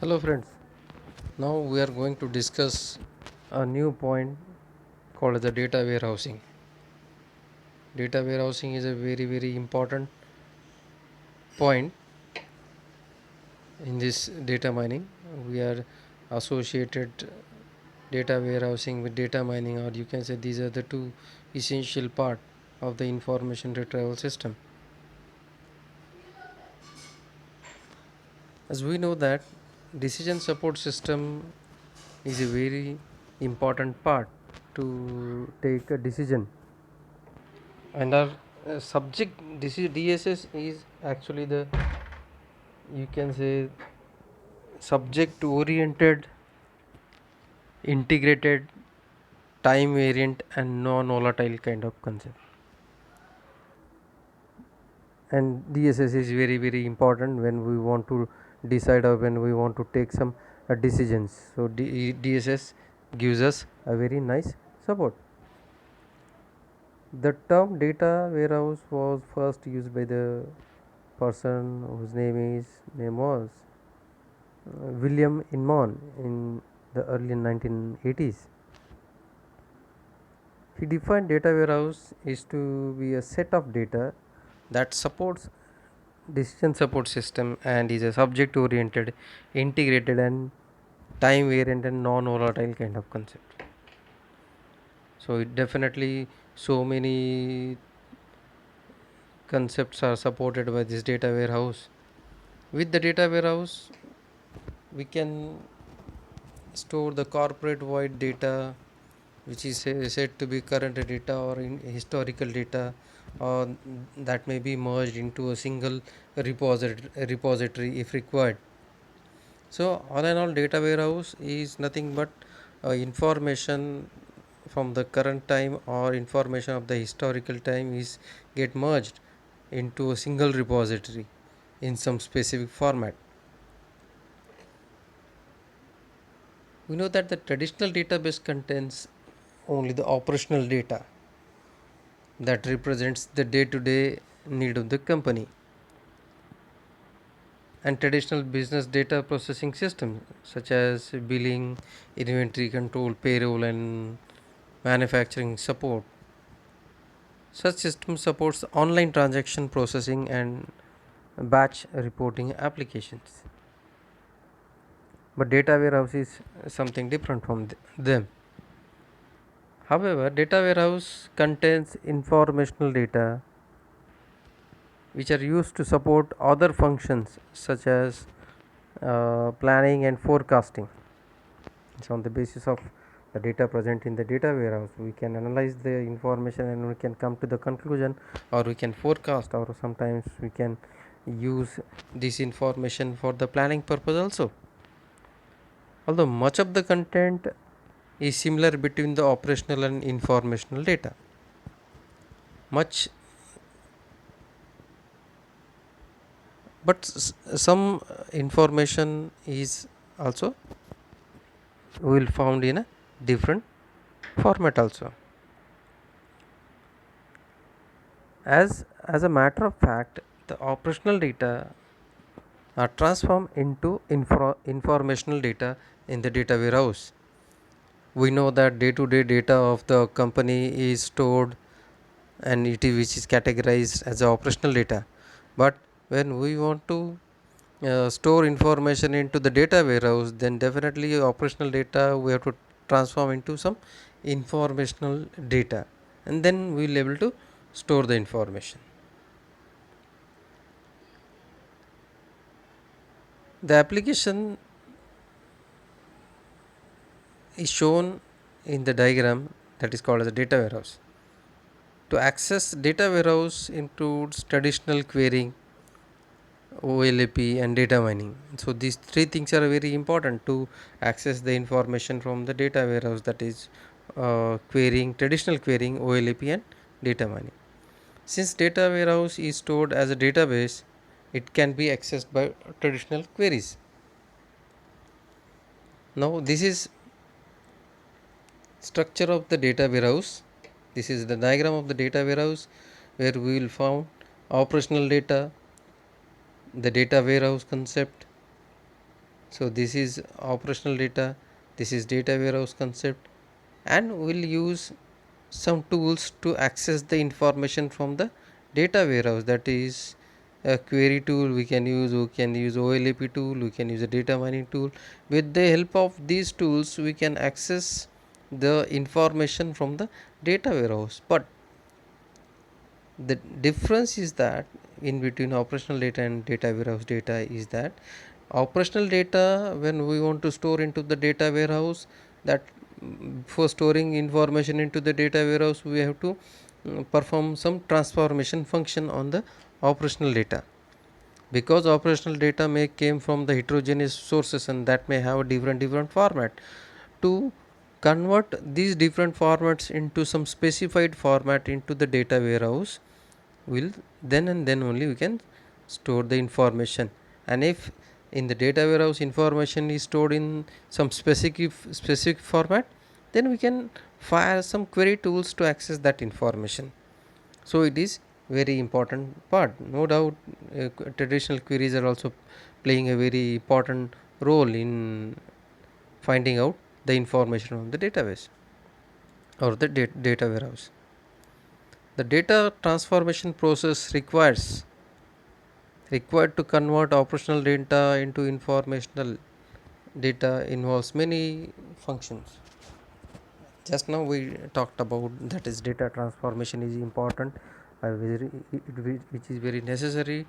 Hello friends, now we are going to discuss a new point called the data warehousing. Data warehousing is a very important point in this data mining. We are associated data warehousing with data mining, or you can say these are the two essential part of the information retrieval system. As we know that decision support system is a very important part to take a decision, and our subject DSS is actually the, you can say, subject oriented, integrated, time variant and non volatile kind of concept. And DSS is very important when we want to decide or when we want to take some decisions. So DSS gives us a very nice support. The term data warehouse was first used by the person whose name was William Inman in the early 1980s. He defined data warehouse is to be a set of data that supports decision support system and is a subject oriented, integrated and time variant and non volatile kind of concept. So it definitely, so many concepts are supported by this data warehouse. With the data warehouse we can store the corporate wide data, which is said to be current data or in historical data, or that may be merged into a single repository if required. So all in all, data warehouse is nothing but information from the current time or information of the historical time is get merged into a single repository in some specific format. We know that the traditional database contains only the operational data that represents the day to day need of the company, and traditional business data processing systems such as billing, inventory control, payroll, and manufacturing support. Such system supports online transaction processing and batch reporting applications. But data warehouse is something different from them. However, data warehouse contains informational data which are used to support other functions such as planning and forecasting. So, on the basis of the data present in the data warehouse, we can analyze the information and we can come to the conclusion, or we can forecast, or sometimes we can use this information for the planning purpose also. Although much of the content is similar between the operational and informational data, much, but some information is also will found in a different format also. As a matter of fact, the operational data are transformed into informational data in the data warehouse. We know that day to day data of the company is stored, and it is which is categorized as operational data. But when we want to store information into the data warehouse, then definitely operational data we have to transform into some informational data, and then we will able to store the information. The application is shown in the diagram that is called as a data warehouse. To access data warehouse includes traditional querying, OLAP and data mining. So these three things are very important to access the information from the data warehouse, that is querying, traditional querying, OLAP and data mining. Since data warehouse is stored as a database, it can be accessed by traditional queries. Now this is structure of the data warehouse. This is the diagram of the data warehouse, where we will found operational data, the data warehouse concept, So this is operational data, this is data warehouse concept, and we'll use some tools to access the information from the data warehouse. That is a query tool we can use OLAP tool, we can use a data mining tool. With the help of these tools we can access the information from the data warehouse. But the difference is that in between operational data and data warehouse data is that operational data, when we want to store into the data warehouse, that for storing information into the data warehouse we have to perform some transformation function on the operational data, because operational data may came from the heterogeneous sources and that may have a different format. To convert these different formats into some specified format into the data warehouse, will then and then only we can store the information. And if in the data warehouse information is stored in some specific format, then we can fire some query tools to access that information. So it is very important part, no doubt. Traditional queries are also playing a very important role in finding out the information from the database or the data warehouse. The data transformation process required to convert operational data into informational data involves many functions. Just now we talked about that is data transformation is important, which is very necessary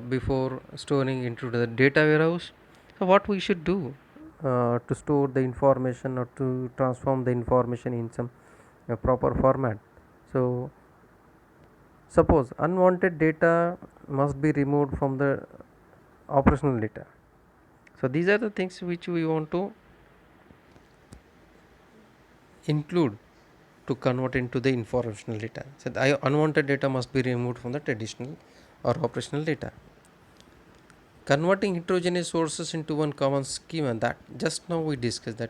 before storing into the data warehouse. So what we should do to store the information or to transform the information in some proper format. So suppose unwanted data must be removed from the operational data. So these are the things which we want to include to convert into the informational data. So the unwanted data must be removed from the traditional or operational data. Converting heterogeneous sources into one common schema, that just now we discussed that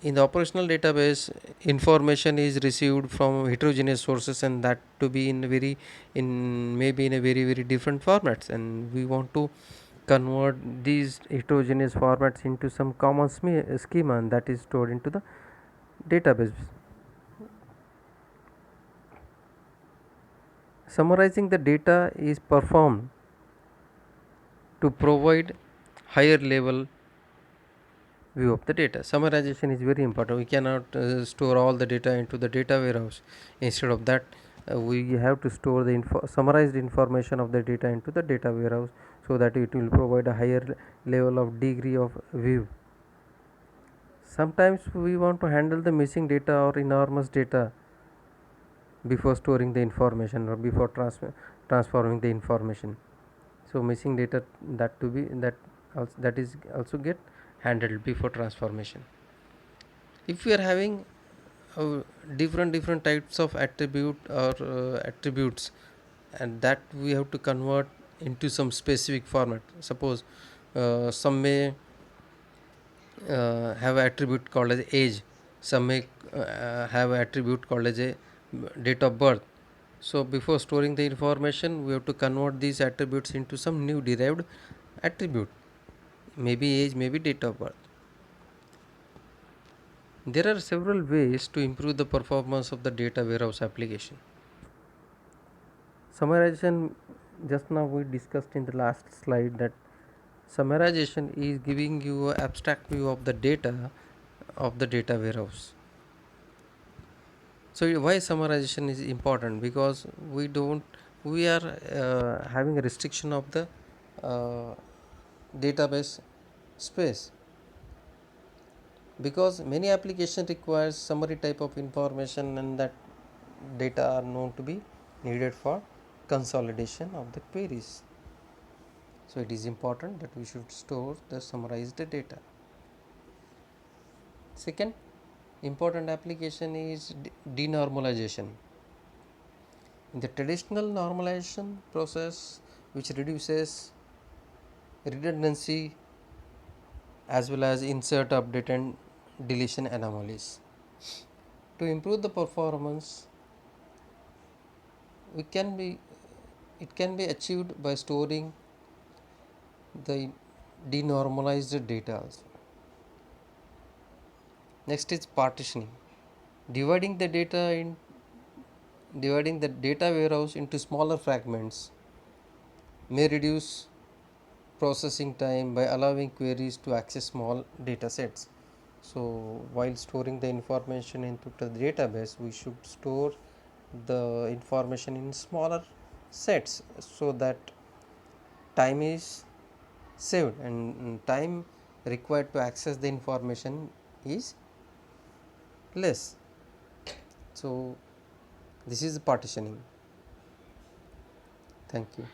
in the operational database information is received from heterogeneous sources, and that to be in very in maybe in a very different formats, and we want to convert these heterogeneous formats into some common schema, and that is stored into the database. Summarizing the data is performed to provide higher level view of the data. Summarization is very important. We cannot store all the data into the data warehouse. Instead of that, we have to store the summarized information of the data into the data warehouse, so that it will provide a higher level of degree of view. Sometimes we want to handle the missing data or enormous data before storing the information or before transforming the information. So missing data, that to be that is also get handled before transformation. If we are having different types of attribute or attributes, and that we have to convert into some specific format. Suppose some may have an attribute called as age, some may have an attribute called as a date of birth. So before storing the information we have to convert these attributes into some new derived attribute, maybe age, maybe date of birth. There are several ways to improve the performance of the data warehouse application. Summarization, just now we discussed in the last slide that summarization is giving you an abstract view of the data of the data warehouse. So why summarization is important? Because we are having a restriction of the uh, database space, because many applications requires summary type of information, and that data are known to be needed for consolidation of the queries. So it is important that we should store the summarized data. Second important application is denormalization. In the traditional normalization process, which reduces redundancy as well as insert, update and deletion anomalies. To improve the performance, we can be it can be achieved by storing the denormalized data also. Next is partitioning. Dividing the data in dividing the data warehouse into smaller fragments may reduce processing time by allowing queries to access small data sets. So while storing the information into the database, we should store the information in smaller sets so that time is saved and time required to access the information is less. So this is partitioning. Thank you.